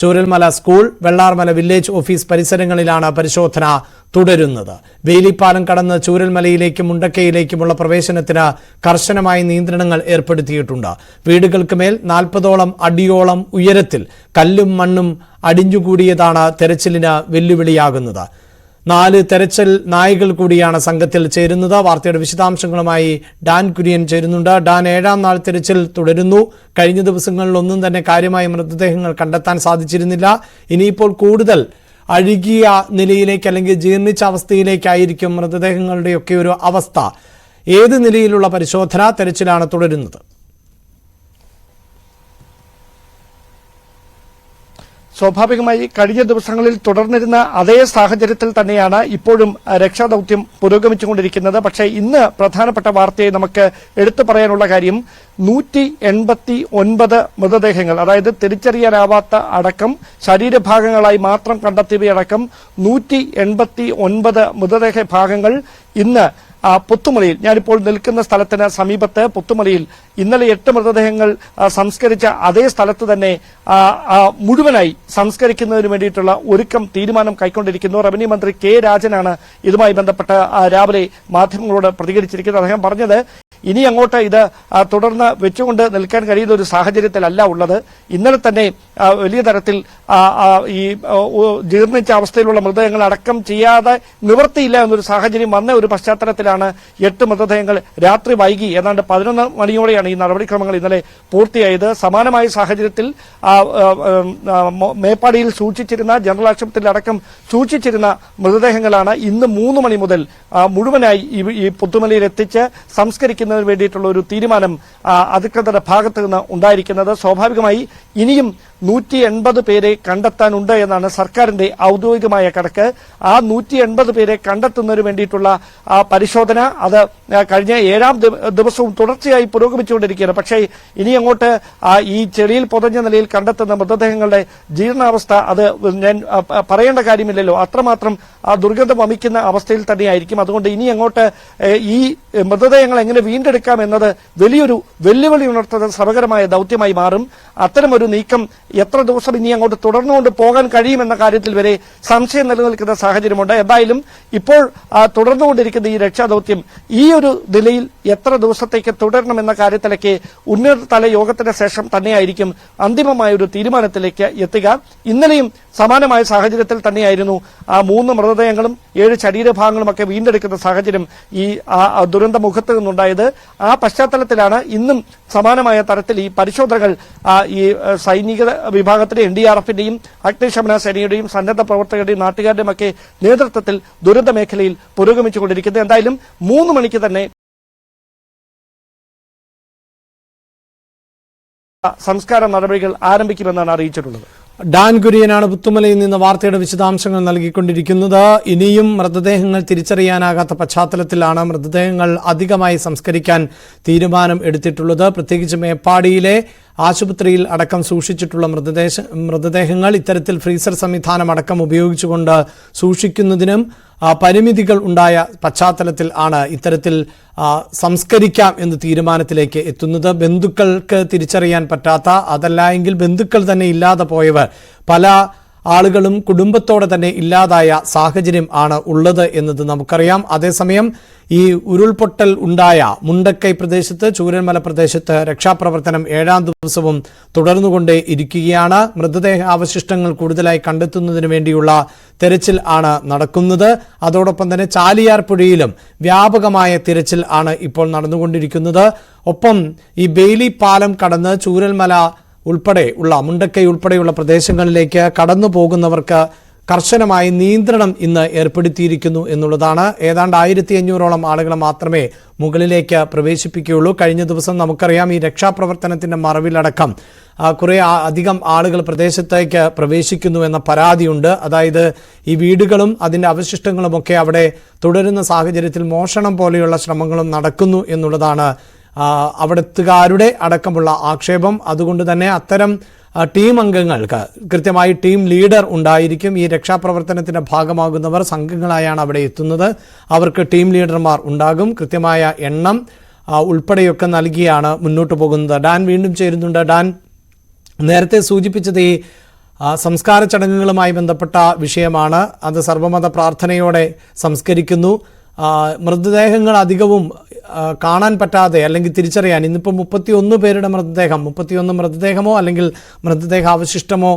Chooralmala school, Vellarmala village office പരിസരങ്ങളിലാണ് പരിശോധന തുടരുന്നത്. വേലിപ്പാലം കടന്ന് ചൂരൽമലയിലേക്കും മുണ്ടക്കയിലേക്കുമുള്ള പ്രവേശനത്തിന് കർശനമായ നിയന്ത്രണങ്ങൾ ഏർപ്പെടുത്തിയിട്ടുണ്ട്. വീടുകൾക്ക് മേൽ 40ഓളം അടിയോളം ഉയരത്തിൽ കല്ലും മണ്ണും അടിഞ്ഞുകൂടിയതാണ് തെരച്ചിലിന് വെല്ലുവിളിയാകുന്നത്. 4 തെരച്ചിൽ നായകൾ കൂടിയാണ് സംഘത്തിൽ ചേരുന്നത്. വാർത്തയുടെ വിശദാംശങ്ങളുമായി ഡാൻ കുര്യൻ ചേരുന്നുണ്ട്. ഡാൻ, 7ാം നാൾ തെരച്ചിൽ തുടരുന്നു. കഴിഞ്ഞ ദിവസങ്ങളിലൊന്നും തന്നെ കാര്യമായ മൃതദേഹങ്ങൾ കണ്ടെത്താൻ സാധിച്ചിരുന്നില്ല. ഇനിയിപ്പോൾ കൂടുതൽ അഴുകിയ നിലയിലേക്ക് അല്ലെങ്കിൽ ജീർണിച്ച അവസ്ഥയിലേക്കായിരിക്കും മൃതദേഹങ്ങളുടെയൊക്കെ ഒരു അവസ്ഥ. ഏത് നിലയിലുള്ള പരിശോധന തെരച്ചിലാണ് തുടരുന്നത്? സ്വാഭാവികമായി കഴിഞ്ഞ ദിവസങ്ങളിൽ തുടർന്നിരുന്ന അതേ സാഹചര്യത്തിൽ തന്നെയാണ് ഇപ്പോഴും രക്ഷാദൌത്യം പുരോഗമിച്ചുകൊണ്ടിരിക്കുന്നത്. പക്ഷേ ഇന്ന് പ്രധാനപ്പെട്ട വാർത്തയെ നമുക്ക് എടുത്തു പറയാനുള്ള കാര്യം 189 മൃതദേഹങ്ങൾ, അതായത് തിരിച്ചറിയാനാവാത്ത അടക്കം ശരീരഭാഗങ്ങളായി മാത്രം കണ്ടെത്തിയവയടക്കം 189 മൃതദേഹ ഭാഗങ്ങൾ ഇന്ന് പുത്തുമലയിൽ, ഞാനിപ്പോൾ നിൽക്കുന്ന സ്ഥലത്തിന് സമീപത്ത് പുത്തുമലയിൽ ഇന്നലെ 8 മൃതദേഹങ്ങൾ സംസ്കരിച്ച അതേ സ്ഥലത്ത് തന്നെ മുഴുവനായി സംസ്കരിക്കുന്നതിന് വേണ്ടിയിട്ടുള്ള തീരുമാനം കൈക്കൊണ്ടിരിക്കുന്നു. റവന്യൂ മന്ത്രി കെ രാജനാണ് ഇതുമായി ബന്ധപ്പെട്ട് രാവിലെ മാധ്യമങ്ങളോട് പ്രതികരിച്ചിരിക്കുന്നത്. അദ്ദേഹം പറഞ്ഞത് ഇനി അങ്ങോട്ട് ഇത് തുടർന്ന് വെച്ചുകൊണ്ട് നിൽക്കാൻ കഴിയുന്ന ഒരു സാഹചര്യത്തിലല്ല ഉള്ളത്. ഇന്നലെ തന്നെ വലിയ തരത്തിൽ ഈ ജീർണിച്ച അവസ്ഥയിലുള്ള മൃതദേഹങ്ങൾ അടക്കം ചെയ്യാതെ നിവൃത്തിയില്ല എന്നൊരു സാഹചര്യം വന്ന ഒരു പശ്ചാത്തലത്തിലാണ് 8 മൃതദേഹങ്ങൾ രാത്രി വൈകി ഏതാണ്ട് 11 മണിയോടെയാണ് ഈ നടപടിക്രമങ്ങൾ ഇന്നലെ പൂർത്തിയായത്. സമാനമായ സാഹചര്യത്തിൽ മേപ്പാടിയിൽ സൂക്ഷിച്ചിരുന്ന ജനറൽ ആശുപത്രിയിൽ അടക്കം സൂക്ഷിച്ചിരുന്ന മൃതദേഹങ്ങളാണ് ഇന്ന് 3 മണി മുതൽ മുഴുവനായി ഈ പുത്തുമലയിൽ എത്തിച്ച് സംസ്കരിക്കുന്നതിന് വേണ്ടിയിട്ടുള്ള ഒരു തീരുമാനം അധികൃതരുടെ ഭാഗത്ത് നിന്ന് ഉണ്ടായിരിക്കുന്നത്. സ്വാഭാവികമായി ഇനിയും 180 പേരെ കണ്ടെത്താനുണ്ട് എന്നാണ് സർക്കാരിന്റെ ഔദ്യോഗികമായ കണക്ക്. ആ 180 പേരെ കണ്ടെത്തുന്നതിന് വേണ്ടിയിട്ടുള്ള പരിശോധന അത് കഴിഞ്ഞ 7ാം ദിവസവും തുടർച്ചയായി പുരോഗമിച്ചുകൊണ്ടിരിക്കുകയാണ്. പക്ഷേ ഇനി അങ്ങോട്ട് ഈ ചെളിയിൽ പൊതഞ്ഞ നിലയിൽ കണ്ടെത്തുന്ന മൃതദേഹങ്ങളുടെ ജീർണാവസ്ഥ അത് ഞാൻ പറയേണ്ട കാര്യമില്ലല്ലോ, അത്രമാത്രം ദുർഗന്ധം വമിക്കുന്ന അവസ്ഥയിൽ തന്നെയായിരിക്കും. അതുകൊണ്ട് ഇനി അങ്ങോട്ട് ഈ മൃതദേഹങ്ങൾ എങ്ങനെ വീണ്ടെടുക്കാം എന്നത് വലിയൊരു വെല്ലുവിളി ഉണർത്തുന്ന ശ്രമകരമായ ദൌത്യമായി മാറും. അത്തരമൊരു നീക്കം എത്ര ദിവസം ഇനി അങ്ങോട്ട് തുടർന്നുകൊണ്ട് പോകാൻ കഴിയുമെന്ന കാര്യത്തിൽ വരെ സംശയം നിലനിൽക്കുന്ന സാഹചര്യമുണ്ട്. എന്തായാലും ഇപ്പോൾ തുടർന്നുകൊണ്ടിരിക്കുന്ന ഈ രക്ഷാദൌത്യം ഈ ഒരു നിലയിൽ എത്ര ദിവസത്തേക്ക് തുടരണമെന്ന കാര്യത്തിലേക്ക് ഉന്നതതല യോഗത്തിന് ശേഷം തന്നെയായിരിക്കും അന്തിമമായ ഒരു തീരുമാനത്തിലേക്ക് എത്തുക. ഇന്നലെയും സമാനമായ സാഹചര്യത്തിൽ തന്നെയായിരുന്നു 3 മൃതദേഹങ്ങളും 7 ശരീരഭാഗങ്ങളുമൊക്കെ വീണ്ടെടുക്കുന്ന സാഹചര്യം ഈ ദുരന്തമുഖത്ത് നിന്നുണ്ടായത്. ആ പശ്ചാത്തലത്തിലാണ് ഇന്നും സമാനമായ തരത്തിൽ ഈ പരിശോധനകൾ ഈ സൈനിക വിഭാഗത്തിലെ NDRFന്റെയും അഗ്നിശമന സേനയുടെയും സന്നദ്ധ പ്രവർത്തകരുടെയും നാട്ടുകാരുടെയും ഒക്കെ നേതൃത്വത്തിൽ ദുരന്ത മേഖലയിൽ പുരോഗമിച്ചുകൊണ്ടിരിക്കുന്നത്. എന്തായാലും 3 മണിക്ക് തന്നെ സംസ്കാര നടപടികൾ ആരംഭിക്കുമെന്നാണ് അറിയിച്ചിട്ടുള്ളത്. ഡാൻ കുര്യനാണ് പുത്തുമലയിൽ നിന്ന് വാർത്തയുടെ വിശദാംശങ്ങൾ നൽകിക്കൊണ്ടിരിക്കുന്നത്. ഇനിയും മൃതദേഹങ്ങൾ തിരിച്ചറിയാനാകാത്ത പശ്ചാത്തലത്തിലാണ് മൃതദേഹങ്ങൾ അധികമായി സംസ്കരിക്കാൻ തീരുമാനം എടുത്തിട്ടുള്ളത്. പ്രത്യേകിച്ച് മേപ്പാടിയിലെ ആശുപത്രിയിൽ അടക്കം സൂക്ഷിച്ചിട്ടുള്ള മൃതദേഹങ്ങൾ ഇത്തരത്തിൽ ഫ്രീസർ സംവിധാനം അടക്കം ഉപയോഗിച്ചുകൊണ്ട് സൂക്ഷിക്കുന്നതിനും പരിമിതികൾ ഉണ്ടായ പശ്ചാത്തലത്തിൽ ആണ് ഇത്തരത്തിൽ സംസ്കരിക്കാം എന്ന തീരുമാനത്തിലേക്ക് എത്തുന്നത്. ബന്ധുക്കൾക്ക് തിരിച്ചറിയാൻ പറ്റാത്ത, അതല്ല എങ്കിൽ ബന്ധുക്കൾ തന്നെ ഇല്ലാതെ പോയവർ പല ആളുകളും കുടുംബത്തോടെ തന്നെ ഇല്ലാതായ സാഹചര്യം ആണ് ഉള്ളത് എന്നത് നമുക്കറിയാം. അതേസമയം ഈ ഉരുൾപൊട്ടൽ ഉണ്ടായ മുണ്ടക്കൈ പ്രദേശത്ത്, ചൂരൽമല പ്രദേശത്ത് രക്ഷാപ്രവർത്തനം 7ാം ദിവസവും തുടർന്നുകൊണ്ടേ ഇരിക്കുകയാണ്. മൃതദേഹ അവശിഷ്ടങ്ങൾ കൂടുതലായി കണ്ടെത്തുന്നതിന് വേണ്ടിയുള്ള തെരച്ചിൽ ആണ് നടക്കുന്നത്. അതോടൊപ്പം തന്നെ ചാലിയാർ പുഴയിലും വ്യാപകമായ തിരച്ചിൽ ആണ് ഇപ്പോൾ നടന്നുകൊണ്ടിരിക്കുന്നത്. ഒപ്പം ഈ ബെയിലി പാലം കടന്ന് ചൂരൽമല ഉൾപ്പെടെയുള്ള മുണ്ടക്കൈ ഉൾപ്പെടെയുള്ള പ്രദേശങ്ങളിലേക്ക് കടന്നു പോകുന്നവർക്ക് കർശനമായ നിയന്ത്രണം ഇന്ന് ഏർപ്പെടുത്തിയിരിക്കുന്നു എന്നുള്ളതാണ്. ഏതാണ്ട് 1500ഓളം ആളുകളെ മാത്രമേ മുകളിലേക്ക് പ്രവേശിപ്പിക്കുകയുള്ളൂ. കഴിഞ്ഞ ദിവസം നമുക്കറിയാം ഈ രക്ഷാപ്രവർത്തനത്തിന്റെ മറവിലടക്കം കുറെ അധികം ആളുകൾ പ്രദേശത്തേക്ക് പ്രവേശിക്കുന്നു എന്ന പരാതിയുണ്ട്. അതായത് ഈ വീടുകളും അതിന്റെ അവശിഷ്ടങ്ങളുമൊക്കെ അവിടെ തുടരുന്ന സാഹചര്യത്തിൽ മോഷണം പോലെയുള്ള ശ്രമങ്ങളും നടക്കുന്നു എന്നുള്ളതാണ് അവിടുത്തുകാരുടെ അടക്കമുള്ള ആക്ഷേപം. അതുകൊണ്ട് തന്നെ അത്തരം ടീം അംഗങ്ങൾക്ക് കൃത്യമായി ടീം ലീഡർ ഉണ്ടായിരിക്കും. ഈ രക്ഷാപ്രവർത്തനത്തിന്റെ ഭാഗമാകുന്നവർ സംഘങ്ങളായാണ് അവിടെ എത്തുന്നത്. അവർക്ക് ടീം ലീഡർമാർ ഉണ്ടാകും. കൃത്യമായ എണ്ണം ഉൾപ്പെടെയൊക്കെ നൽകിയാണ് മുന്നോട്ട് പോകുന്നത്. ഡാൻ വീണ്ടും ചേരുന്നുണ്ട്. ഡാൻ, നേരത്തെ സൂചിപ്പിച്ചത് ഈ സംസ്കാര ചടങ്ങുകളുമായി ബന്ധപ്പെട്ട വിഷയമാണ്. അത് സർവ്വമത പ്രാർത്ഥനയോടെ സംസ്കരിക്കുന്നു. മൃതദേഹങ്ങൾ അധികവും കാണാൻ പറ്റാതെ അല്ലെങ്കിൽ തിരിച്ചറിയാൻ ഇന്നിപ്പോൾ 31 പേരുടെ മൃതദേഹം 31 മൃതദേഹമോ അല്ലെങ്കിൽ മൃതദേഹാവശിഷ്ടമോ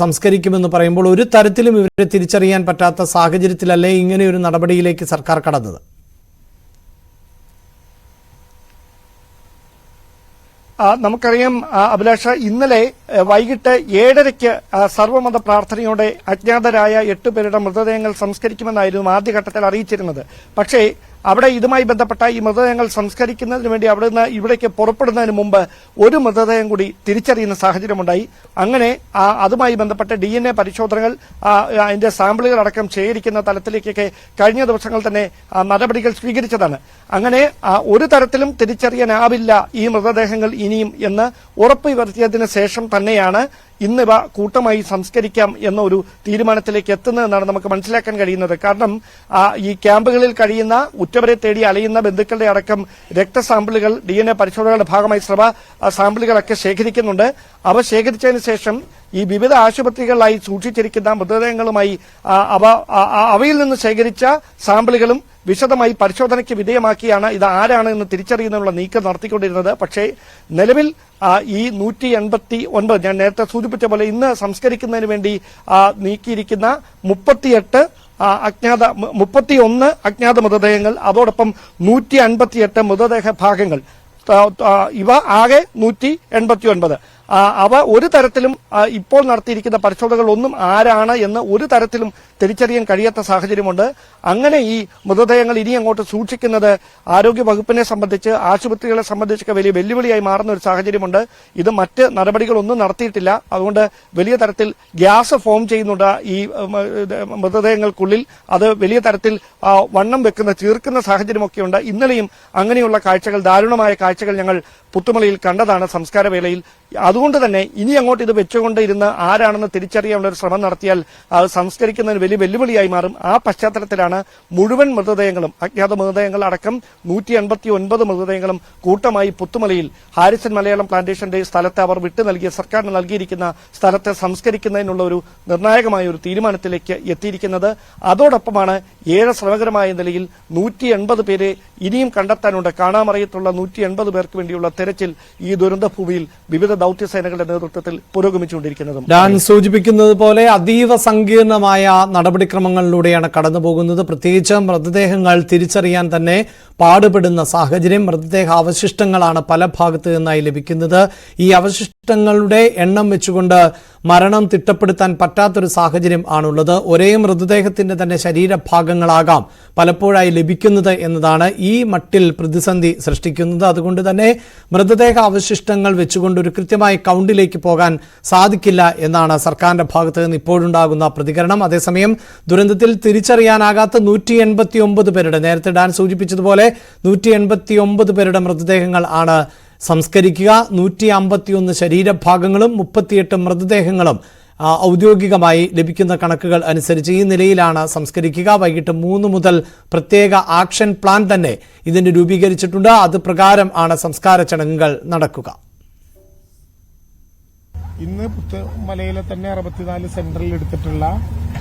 സംസ്കരിക്കുമെന്ന് പറയുമ്പോൾ ഒരു തരത്തിലും ഇവരെ തിരിച്ചറിയാൻ പറ്റാത്ത സാഹചര്യത്തിലല്ലേ ഇങ്ങനെയൊരു നടപടിയിലേക്ക് സർക്കാർ കടന്നത്? നമുക്കറിയാം അഭിലാഷ, ഇന്നലെ വൈകിട്ട് 7:30 സർവ്വമത പ്രാർത്ഥനയോടെ അജ്ഞാതരായ 8 പേരുടെ മൃതദേഹങ്ങൾ സംസ്കരിക്കുമെന്നായിരുന്നു ആദ്യഘട്ടത്തിൽ അറിയിച്ചിരുന്നത്. പക്ഷേ അവിടെ ഇതുമായി ബന്ധപ്പെട്ട ഈ മൃതദേഹങ്ങൾ സംസ്കരിക്കുന്നതിന് വേണ്ടി അവിടെ നിന്ന് ഇവിടേക്ക് പുറപ്പെടുന്നതിന് മുമ്പ് ഒരു മൃതദേഹം കൂടി തിരിച്ചറിയുന്ന സാഹചര്യമുണ്ടായി. അങ്ങനെ അതുമായി ബന്ധപ്പെട്ട DNA പരിശോധനകൾ, അതിന്റെ സാമ്പിളുകൾ അടക്കം ശേഖരിക്കുന്ന തലത്തിലേക്കൊക്കെ കഴിഞ്ഞ ദിവസങ്ങൾ തന്നെ നടപടികൾ സ്വീകരിച്ചതാണ്. അങ്ങനെ ഒരു തരത്തിലും തിരിച്ചറിയാനാവില്ല ഈ മൃതദേഹങ്ങൾ ഇനിയും എന്ന് ഉറപ്പുവരുത്തിയതിനു ശേഷം തന്നെയാണ് ഇന്നിവ കൂട്ടമായി സംസ്കരിക്കാം എന്ന ഒരു തീരുമാനത്തിലേക്ക് എത്തുന്നതെന്നാണ് നമുക്ക് മനസ്സിലാക്കാൻ കഴിയുന്നത്. കാരണം ഈ ക്യാമ്പുകളിൽ കഴിയുന്ന ഉറ്റവരെ തേടി അലയുന്ന ബന്ധുക്കളുടെ അടക്കം രക്തസാമ്പിളുകൾ DNA പരിശോധനകളുടെ ഭാഗമായി സ്രവ സാമ്പിളുകളൊക്കെ ശേഖരിക്കുന്നുണ്ട്. അവ ശേഖരിച്ചതിന് ശേഷം ഈ വിവിധ ആശുപത്രികളിലായി സൂക്ഷിച്ചിരിക്കുന്ന മൃതദേഹങ്ങളുമായി അവയിൽ നിന്ന് ശേഖരിച്ച സാമ്പിളുകളും വിശദമായി പരിശോധനയ്ക്ക് വിധേയമാക്കിയാണ് ഇത് ആരാണ് എന്ന് തിരിച്ചറിയുന്നതിനുള്ള നീക്കം നടത്തിക്കൊണ്ടിരുന്നത്. പക്ഷേ നിലവിൽ ഈ 189, ഞാൻ നേരത്തെ സൂചിപ്പിച്ച പോലെ ഇന്ന് സംസ്കരിക്കുന്നതിന് വേണ്ടി നീക്കിയിരിക്കുന്ന 31 അജ്ഞാത മൃതദേഹങ്ങൾ, അതോടൊപ്പം 158 മൃതദേഹ ഭാഗങ്ങൾ, ഇവ ആകെ 189. അവ ഒരു തരത്തിലും ഇപ്പോൾ നടത്തിയിരിക്കുന്ന പരിശോധനകൾ ഒന്നും ആരാണ് എന്ന് ഒരു തരത്തിലും തിരിച്ചറിയാൻ കഴിയാത്ത സാഹചര്യമുണ്ട്. അങ്ങനെ ഈ മൃതദേഹങ്ങൾ ഇനി അങ്ങോട്ട് സൂക്ഷിക്കുന്നത് ആരോഗ്യ വകുപ്പിനെ സംബന്ധിച്ച്, ആശുപത്രികളെ സംബന്ധിച്ചൊക്കെ വലിയ വെല്ലുവിളിയായി മാറുന്ന ഒരു സാഹചര്യമുണ്ട്. ഇത് മറ്റ് നടപടികളൊന്നും നടത്തിയിട്ടില്ല. അതുകൊണ്ട് വലിയ തരത്തിൽ ഗ്യാസ് ഫോം ചെയ്യുന്നുണ്ട് ഈ മൃതദേഹങ്ങൾക്കുള്ളിൽ. അത് വലിയ തരത്തിൽ വണ്ണം വെക്കുന്ന, ചീർക്കുന്ന സാഹചര്യമൊക്കെയുണ്ട്. ഇന്നലെയും അങ്ങനെയുള്ള കാഴ്ചകൾ, ദാരുണമായ കാഴ്ചകൾ ഞങ്ങൾ പുത്തുമലയിൽ കണ്ടതാണ് സംസ്കാര വേളയിൽ. അതുകൊണ്ട് തന്നെ ഇനി അങ്ങോട്ട് ഇത് വെച്ചുകൊണ്ടിരുന്ന് ആരാണെന്ന് തിരിച്ചറിയാനുള്ള ഒരു ശ്രമം നടത്തിയാൽ അത് സംസ്കരിക്കുന്നതിന് വലിയ വെല്ലുവിളിയായി മാറും. ആ പശ്ചാത്തലത്തിലാണ് മുഴുവൻ മൃതദേഹങ്ങളും, അജ്ഞാത മൃതദേഹങ്ങൾ അടക്കം 189 മൃതദേഹങ്ങളും കൂട്ടമായി പുത്തുമലയിൽ ഹാരിസൺ മലയാളം പ്ലാന്റേഷന്റെ സ്ഥലത്ത് അവർ വിട്ടു നൽകിയ, സർക്കാരിന് നൽകിയിരിക്കുന്ന സ്ഥലത്തെ സംസ്കരിക്കുന്നതിനുള്ള ഒരു നിർണായകമായ ഒരു തീരുമാനത്തിലേക്ക് എത്തിയിരിക്കുന്നത്. അതോടൊപ്പമാണ് ഏറെ ശ്രമകരമായ നിലയിൽ 180 പേരെ ഇനിയും കണ്ടെത്താനുണ്ട്. കാണാമറിയത്തുള്ള 180 പേർക്ക് വേണ്ടിയുള്ള തെരച്ചിൽ ഈ ദുരന്ത ഭൂമിയിൽ വിവിധ ദൌത്യസേനകളുടെ നേതൃത്വത്തിൽ പുരോഗമിച്ചുകൊണ്ടിരിക്കുന്നതും. ഞാൻ സൂചിപ്പിക്കുന്നത് പോലെ അതീവ സങ്കീർണമായ നടപടിക്രമങ്ങളിലൂടെയാണ് കടന്നുപോകുന്നത്. പ്രത്യേകിച്ച് മൃതദേഹങ്ങൾ തിരിച്ചറിയാൻ തന്നെ പാടുപെടുന്ന സാഹചര്യം. മൃതദേഹ അവശിഷ്ടങ്ങളാണ് പല ഭാഗത്തു നിന്നായി ലഭിക്കുന്നത്. ഈ അവശിഷ്ടങ്ങളുടെ എണ്ണം വെച്ചുകൊണ്ട് മരണം തിട്ടപ്പെടുത്താൻ പറ്റാത്തൊരു സാഹചര്യം ആണുള്ളത്. ഒരേ മൃതദേഹത്തിന്റെ തന്നെ ശരീരഭാഗങ്ങളാകാം പലപ്പോഴായി ലഭിക്കുന്നത് എന്നതാണ് ഈ മട്ടിൽ പ്രതിസന്ധി സൃഷ്ടിക്കുന്നത്. അതുകൊണ്ട് തന്നെ മൃതദേഹ അവശിഷ്ടങ്ങൾ വെച്ചുകൊണ്ട് ഒരു കൃത്യമായ കൗണ്ടിലേക്ക് പോകാൻ സാധിക്കില്ല എന്നാണ് സർക്കാരിന്റെ ഭാഗത്ത് നിന്ന് ഇപ്പോഴുണ്ടാകുന്ന പ്രതികരണം. അതേസമയം ദുരന്തത്തിൽ തിരിച്ചറിയാനാകാത്ത 189 പേരുടെ, നേരത്തെ ഡാൻ സൂചിപ്പിച്ചതുപോലെ 189 പേരുടെ മൃതദേഹങ്ങൾ ആണ് സംസ്കരിക്കുക. 151 ശരീരഭാഗങ്ങളും 38 മൃതദേഹങ്ങളും ഔദ്യോഗികമായി ലഭിക്കുന്ന കണക്കുകൾ അനുസരിച്ച് ഈ നിലയിലാണ് സംസ്കരിക്കുക. വൈകിട്ട് 3 മുതൽ പ്രത്യേക ആക്ഷൻ പ്ലാൻ തന്നെ ഇതിന് രൂപീകരിച്ചിട്ടുണ്ട്. അത് പ്രകാരം ആണ് സംസ്കാര ചടങ്ങുകൾ നടക്കുക. ഇന്ന് പുത്തുമലയിലെ തന്നെ 64 സെന്ററിൽ എടുത്തിട്ടുള്ള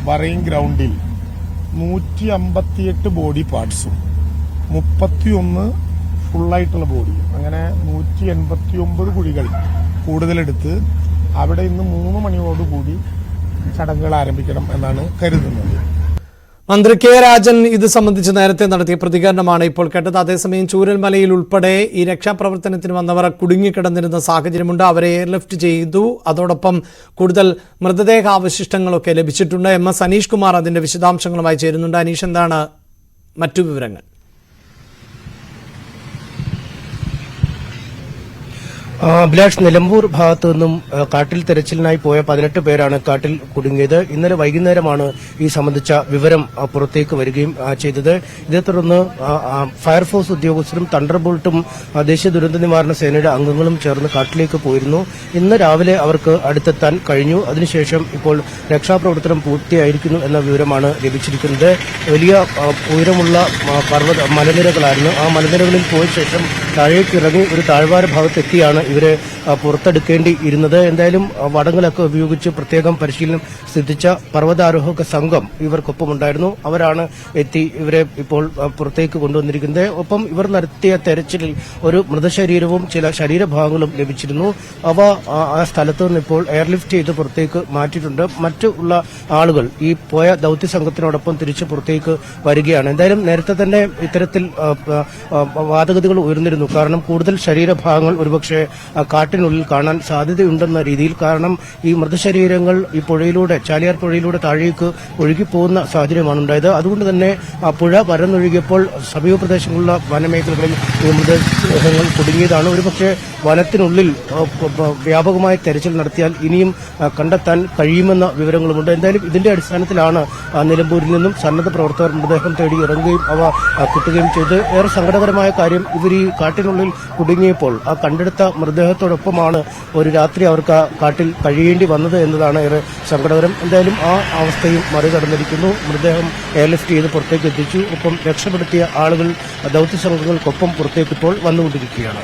ബറിയിങ് ഗ്രൗണ്ടിൽ 158 ബോഡി പാർട്സും 31 ഫുള്ളായിട്ടുള്ള ബോഡിയും, അങ്ങനെ 189 കുഴികൾ കൂടുതലെടുത്ത് അവിടെ ഇന്ന് 3 മണിയോടുകൂടി ചടങ്ങുകൾ ആരംഭിക്കണം എന്നാണ് കരുതുന്നത്. മന്ത്രി കെ രാജൻ ഇത് സംബന്ധിച്ച് നേരത്തെ നടത്തിയ പ്രതികരണമാണ് ഇപ്പോൾ കേട്ടത്. അതേസമയം ചൂരൽമലയിൽ ഉൾപ്പെടെ ഈ രക്ഷാപ്രവർത്തനത്തിന് വന്നവർ കുടുങ്ങിക്കിടന്നിരുന്ന സാഹചര്യമുണ്ട്. അവരെ എയർലിഫ്റ്റ് ചെയ്തു. അതോടൊപ്പം കൂടുതൽ മൃതദേഹാവശിഷ്ടങ്ങളൊക്കെ ലഭിച്ചിട്ടുണ്ട്. MS അനീഷ് കുമാർ അതിന്റെ വിശദാംശങ്ങളുമായി ചേരുന്നുണ്ട്. അനീഷ്, എന്താണ് മറ്റു വിവരങ്ങൾ? അഭിലാഷ്, നിലമ്പൂർ ഭാഗത്തു നിന്നും കാട്ടിൽ തെരച്ചിലിനായി പോയ 18 പേരാണ് കാട്ടിൽ കുടുങ്ങിയത്. ഇന്നലെ വൈകുന്നേരമാണ് ഈ സംബന്ധിച്ച വിവരം പുറത്തേക്ക് വരികയും ചെയ്തത്. ഇതേ തുടർന്ന് ഫയർഫോഴ്സ് ഉദ്യോഗസ്ഥരും തണ്ടർബോൾട്ടും ദേശീയ ദുരന്ത നിവാരണ സേനയുടെ അംഗങ്ങളും ചേർന്ന് കാട്ടിലേക്ക് പോയിരുന്നു. ഇന്ന് രാവിലെ അവർക്ക് അടുത്തെത്താൻ കഴിഞ്ഞു. അതിനുശേഷം ഇപ്പോൾ രക്ഷാപ്രവർത്തനം പൂർത്തിയായിരിക്കുന്നു എന്ന വിവരമാണ് ലഭിച്ചിരിക്കുന്നത്. വലിയ ഉയരമുള്ള മലനിരകളായിരുന്നു. ആ മലനിരകളിൽ പോയ ശേഷം താഴേക്ക് ഇറങ്ങി ഒരു താഴ്വാര ഭാഗത്തെത്തിയാണ് ഇവരെ പുറത്തെടുക്കേണ്ടി ഇരുന്നത്. എന്തായാലും വടങ്ങളൊക്കെ ഉപയോഗിച്ച് പ്രത്യേകം പരിശീലനം സിദ്ധിച്ച പർവ്വതാരോഹക സംഘം ഇവർക്കൊപ്പമുണ്ടായിരുന്നു. അവരാണ് എത്തി ഇവരെ ഇപ്പോൾ പുറത്തേക്ക് കൊണ്ടുവന്നിരിക്കുന്നത്. ഒപ്പം ഇവർ നടത്തിയ തെരച്ചിലിൽ ഒരു മൃതശരീരവും ചില ശരീരഭാഗങ്ങളും ലഭിച്ചിരുന്നു. അവ ആ സ്ഥലത്ത് നിന്ന് ഇപ്പോൾ എയർലിഫ്റ്റ് ചെയ്ത് പുറത്തേക്ക് മാറ്റിയിട്ടുണ്ട്. മറ്റുള്ള ആളുകൾ ഈ പോയ ദൌത്യ സംഘത്തിനോടൊപ്പം തിരിച്ച് പുറത്തേക്ക് വരികയാണ്. എന്തായാലും നേരത്തെ തന്നെ ഇത്തരത്തിൽ വാദഗതികൾ ഉയർന്നിരുന്നു. കാരണം കൂടുതൽ ശരീരഭാഗങ്ങൾ ഒരുപക്ഷെ കാട്ടിനുള്ളിൽ കാണാൻ സാധ്യതയുണ്ടെന്ന രീതിയിൽ. കാരണം ഈ മൃതശരീരങ്ങൾ ഈ പുഴയിലൂടെ, ചാലിയാർ പുഴയിലൂടെ താഴേക്ക് ഒഴുകിപ്പോകുന്ന സാഹചര്യമാണ് ഉണ്ടായത്. അതുകൊണ്ട് തന്നെ ആ പുഴ പരന്നൊഴുകിയപ്പോൾ സമീപ പ്രദേശങ്ങളിലുള്ള വനമേഖലകളിൽ ഈ മൃതദേഹങ്ങൾ കുടുങ്ങിയതാണ്. ഒരുപക്ഷെ വനത്തിനുള്ളിൽ വ്യാപകമായ തെരച്ചിൽ നടത്തിയാൽ ഇനിയും കണ്ടെത്താൻ കഴിയുമെന്ന വിവരങ്ങളുമുണ്ട്. എന്തായാലും ഇതിന്റെ അടിസ്ഥാനത്തിലാണ് നിലമ്പൂരിൽ നിന്നും സന്നദ്ധ പ്രവർത്തകർ മൃതദേഹം തേടി ഇറങ്ങുകയും അവ കിട്ടുകയും ചെയ്ത്. ഏറെ സങ്കടകരമായ കാര്യം, ഇവർ ഈ കാട്ടിനുള്ളിൽ കുടുങ്ങിയപ്പോൾ ആ കണ്ടെടുത്ത മൃതദേഹത്തോടൊപ്പമാണ് ഒരു രാത്രി അവർക്ക് ആ കാട്ടിൽ കഴിയേണ്ടി വന്നത് എന്നതാണ് ഏറെ സങ്കടകരം. എന്തായാലും ആ അവസ്ഥയും മറികടന്നിരിക്കുന്നു. മൃതദേഹം എയർലിഫ്റ്റ് ചെയ്ത് പുറത്തേക്ക് എത്തിച്ചു. ഒപ്പം രക്ഷപ്പെടുത്തിയ ആളുകൾ ദൌത്യ സംഘങ്ങൾക്കൊപ്പം പുറത്തേക്ക് ഇപ്പോൾ വന്നുകൊണ്ടിരിക്കുകയാണ്.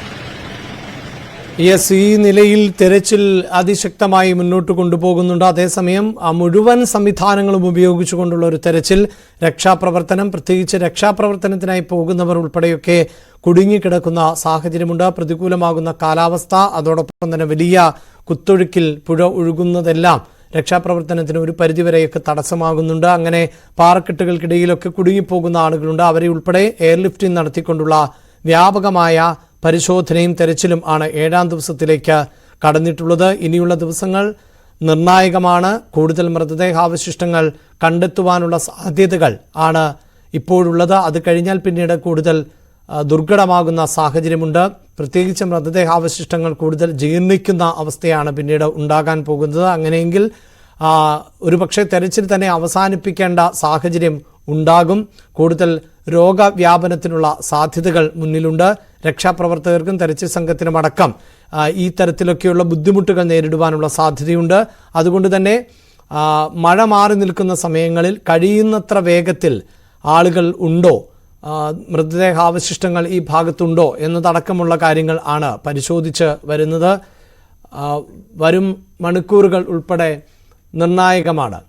യെസ്, ഈ നിലയിൽ തെരച്ചിൽ അതിശക്തമായി മുന്നോട്ട് കൊണ്ടുപോകുന്നുണ്ട്. അതേസമയം മുഴുവൻ സംവിധാനങ്ങളും ഉപയോഗിച്ചുകൊണ്ടുള്ള ഒരു തെരച്ചിൽ, രക്ഷാപ്രവർത്തനം, പ്രത്യേകിച്ച് രക്ഷാപ്രവർത്തനത്തിനായി പോകുന്നവർ ഉൾപ്പെടെയൊക്കെ കുടുങ്ങിക്കിടക്കുന്ന സാഹചര്യമുണ്ട്. പ്രതികൂലമാകുന്ന കാലാവസ്ഥ, അതോടൊപ്പം തന്നെ വലിയ കുത്തൊഴുക്കിൽ പുഴ ഒഴുകുന്നതെല്ലാം രക്ഷാപ്രവർത്തനത്തിന് ഒരു പരിധിവരെയൊക്കെ തടസ്സമാകുന്നുണ്ട്. അങ്ങനെ പാറക്കെട്ടുകൾക്കിടയിലൊക്കെ കുടുങ്ങിപ്പോകുന്ന ആളുകളുണ്ട്. അവരെ ഉൾപ്പെടെ എയർലിഫ്റ്റിംഗ് നടത്തിക്കൊണ്ടുള്ള വ്യാപകമായ പരിശോധനയും തെരച്ചിലും ആണ് 7ാം ദിവസത്തിലേക്ക് കടന്നിട്ടുള്ളത്. ഇനിയുള്ള ദിവസങ്ങൾ നിർണായകമാണ്. കൂടുതൽ മൃതദേഹാവശിഷ്ടങ്ങൾ കണ്ടെത്തുവാനുള്ള സാധ്യതകൾ ആണ് ഇപ്പോഴുള്ളത്. അത് കഴിഞ്ഞാൽ പിന്നീട് കൂടുതൽ ദുർഘടമാകുന്ന സാഹചര്യമുണ്ട്. പ്രത്യേകിച്ച് മൃതദേഹാവശിഷ്ടങ്ങൾ കൂടുതൽ ജീർണിക്കുന്ന അവസ്ഥയാണ് പിന്നീട് ഉണ്ടാകാൻ പോകുന്നത്. അങ്ങനെയെങ്കിൽ ഒരുപക്ഷെ തെരച്ചിൽ തന്നെ അവസാനിപ്പിക്കേണ്ട സാഹചര്യം ഉണ്ടാകും. കൂടുതൽ രോഗവ്യാപനത്തിനുള്ള സാധ്യതകൾ മുന്നിലുണ്ട്. രക്ഷാപ്രവർത്തകർക്കും തെരച്ചിൽ സംഘത്തിനുമടക്കം ഈ തരത്തിലൊക്കെയുള്ള ബുദ്ധിമുട്ടുകൾ നേരിടുവാനുള്ള സാധ്യതയുണ്ട്. അതുകൊണ്ട് തന്നെ മഴ മാറി നിൽക്കുന്ന സമയങ്ങളിൽ കഴിയുന്നത്ര വേഗത്തിൽ ആളുകൾ ഉണ്ടോ, മൃതദേഹാവശിഷ്ടങ്ങൾ ഈ ഭാഗത്തുണ്ടോ എന്നതടക്കമുള്ള കാര്യങ്ങൾ ആണ് പരിശോധിച്ച് വരുന്നത്. വരും മണിക്കൂറുകൾ ഉൾപ്പെടെ നിർണായകമാണ്.